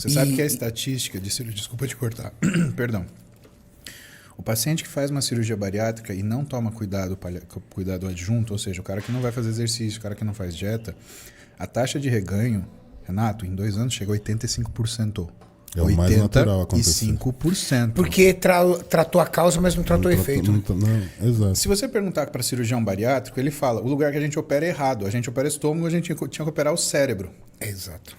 Você sabe que a estatística de cirurgia... Desculpa te cortar. Perdão. O paciente que faz uma cirurgia bariátrica e não toma cuidado adjunto, ou seja, o cara que não vai fazer exercício, o cara que não faz dieta, a taxa de reganho, Renato, em 2 anos chega a 85%. É o mais natural acontecer. 85%. Porque tratou a causa, mas não tratou o efeito. Exato. Se você perguntar para cirurgião bariátrico, ele fala, o lugar que a gente opera é errado. A gente opera estômago, a gente tinha que operar o cérebro. Exato.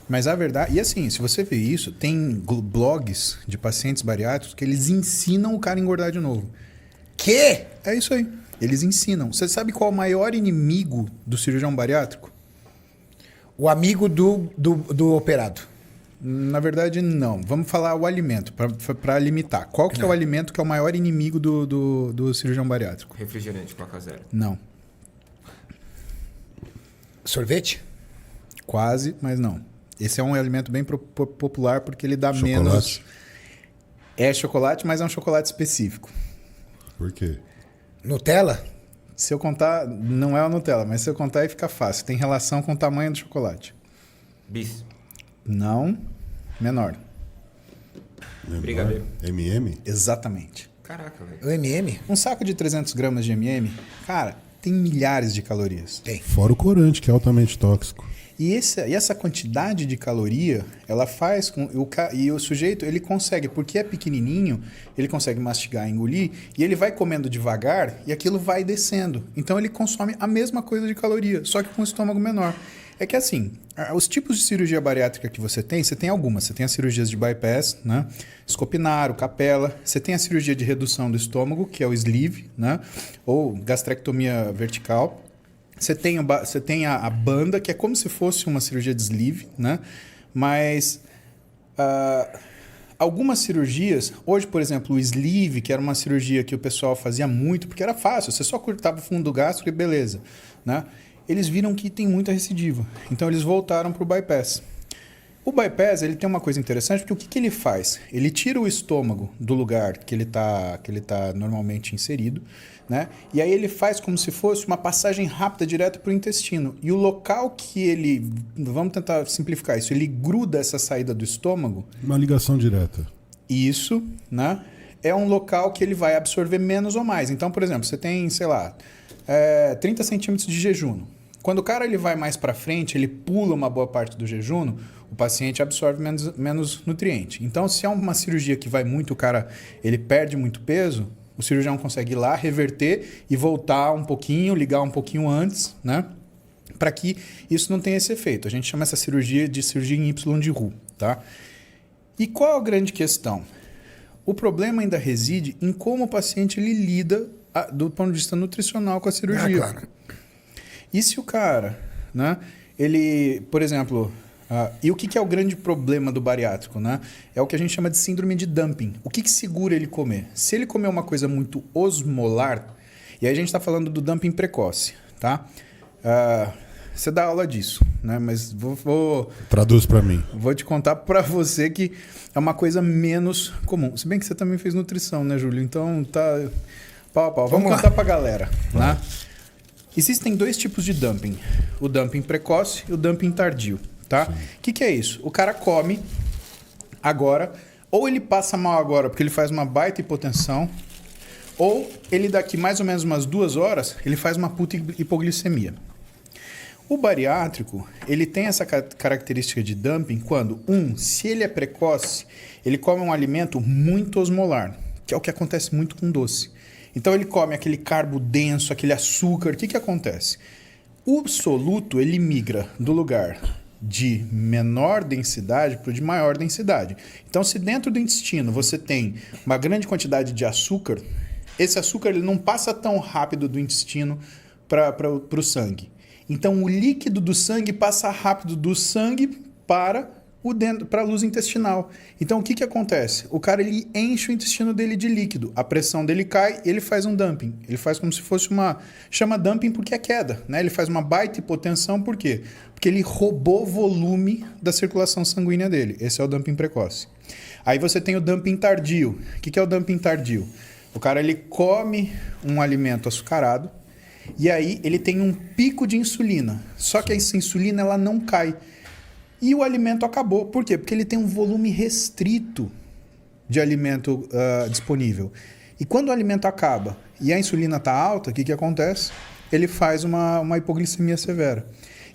Mas a verdade... E assim, se você vê isso, tem blogs de pacientes bariátricos que eles ensinam o cara a engordar de novo. Que? É isso aí. Eles ensinam. Você sabe qual é o maior inimigo do cirurgião bariátrico? O amigo do operado. Na verdade, não. Vamos falar o alimento, para limitar. Qual que é o alimento que é o maior inimigo do cirurgião bariátrico? Refrigerante, Coca Zero. Não. Sorvete? Quase, mas não. Esse é um alimento bem popular porque ele dá Chocolate? menos... É chocolate, mas é um chocolate específico. Por quê? Nutella? Se eu contar, não é a Nutella, mas se eu contar aí fica fácil. Tem relação com o tamanho do chocolate. Bis. Não, menor. Brigadeiro. M&M? Exatamente. Caraca, velho. O MM? Um saco de 300 gramas de M&M, cara, tem milhares de calorias. Tem. Fora o corante, que é altamente tóxico. E essa quantidade de caloria, ela faz com... E o sujeito, ele consegue, porque é pequenininho, ele consegue mastigar, engolir, e ele vai comendo devagar e aquilo vai descendo. Então ele consome a mesma coisa de caloria, só que com o estômago menor. É que assim, os tipos de cirurgia bariátrica que você tem algumas. Você tem as cirurgias de bypass, né? Escopinaro, capela. Você tem a cirurgia de redução do estômago, que é o sleeve, né? Ou gastrectomia vertical. Você tem a banda, que é como se fosse uma cirurgia de sleeve, né? Mas algumas cirurgias... Hoje, por exemplo, o sleeve, que era uma cirurgia que o pessoal fazia muito, porque era fácil. Você só cortava o fundo do gástrico e beleza, né? Eles viram que tem muita recidiva. Então, eles voltaram para o bypass. O bypass, ele tem uma coisa interessante, porque o que ele faz? Ele tira o estômago do lugar que ele tá normalmente inserido, né? E aí ele faz como se fosse uma passagem rápida direto para o intestino. E o local que ele... Vamos tentar simplificar isso. Ele gruda essa saída do estômago. Uma ligação direta. Isso, né? É um local que ele vai absorver menos ou mais. Então, por exemplo, você tem, sei lá, 30 centímetros de jejum. Quando o cara ele vai mais para frente, ele pula uma boa parte do jejum, o paciente absorve menos nutriente. Então, se é uma cirurgia que vai muito, o cara ele perde muito peso, o cirurgião consegue ir lá, reverter e voltar um pouquinho, ligar um pouquinho antes, né? Para que isso não tenha esse efeito. A gente chama essa cirurgia de cirurgia em Y de Roux, tá? E qual a grande questão? O problema ainda reside em como o paciente ele lida do ponto de vista nutricional com a cirurgia. Claro. E se o cara, né, ele, por exemplo... e o que é o grande problema do bariátrico, né? É o que a gente chama de síndrome de dumping. O que segura ele comer? Se ele comer uma coisa muito osmolar, e aí a gente está falando do dumping precoce, tá? Você dá aula disso, né? Mas Traduz para mim. Vou te contar para você que é uma coisa menos comum. Se bem que você também fez nutrição, né, Júlio? Então tá pau a pau. Vamos contar para a galera, né? Existem 2 tipos de dumping. O dumping precoce e o dumping tardio. Tá? O que é isso? O cara come agora, ou ele passa mal agora porque ele faz uma baita hipotensão, ou ele daqui mais ou menos umas 2 horas, ele faz uma puta hipoglicemia. O bariátrico, ele tem essa característica de dumping quando, se ele é precoce, ele come um alimento muito osmolar, que é o que acontece muito com doce. Então ele come aquele carbo denso, aquele açúcar. O que acontece? O soluto, ele migra do lugar de menor densidade para o de maior densidade. Então, se dentro do intestino você tem uma grande quantidade de açúcar, esse açúcar ele não passa tão rápido do intestino para o sangue. Então, o líquido do sangue passa rápido do sangue para a luz intestinal. Então, o que acontece? O cara ele enche o intestino dele de líquido, a pressão dele cai e ele faz um dumping. Ele faz como se fosse chama dumping porque é queda, né? Ele faz uma baita hipotensão, por quê? Porque ele roubou volume da circulação sanguínea dele. Esse é o dumping precoce. Aí você tem o dumping tardio. O que é o dumping tardio? O cara ele come um alimento açucarado e aí ele tem um pico de insulina. Só que essa insulina ela não cai. e o alimento acabou. Por quê? Porque ele tem um volume restrito de alimento disponível. E quando o alimento acaba e a insulina está alta, o que acontece? Ele faz uma hipoglicemia severa.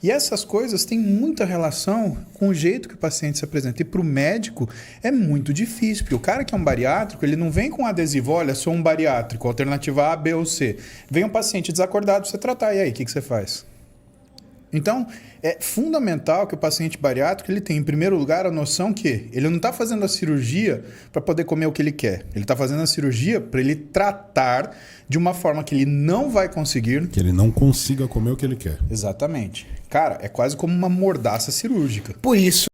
E essas coisas têm muita relação com o jeito que o paciente se apresenta. E para o médico é muito difícil, porque o cara que é um bariátrico, ele não vem com um adesivo, olha, sou um bariátrico, alternativa A, B ou C. Vem um paciente desacordado para você tratar, e aí, o que você faz? Então, é fundamental que o paciente bariátrico ele tenha, em primeiro lugar, a noção que ele não está fazendo a cirurgia para poder comer o que ele quer. Ele está fazendo a cirurgia para ele tratar de uma forma que ele não vai conseguir. Que ele não consiga comer o que ele quer. Exatamente. Cara, é quase como uma mordaça cirúrgica. Por isso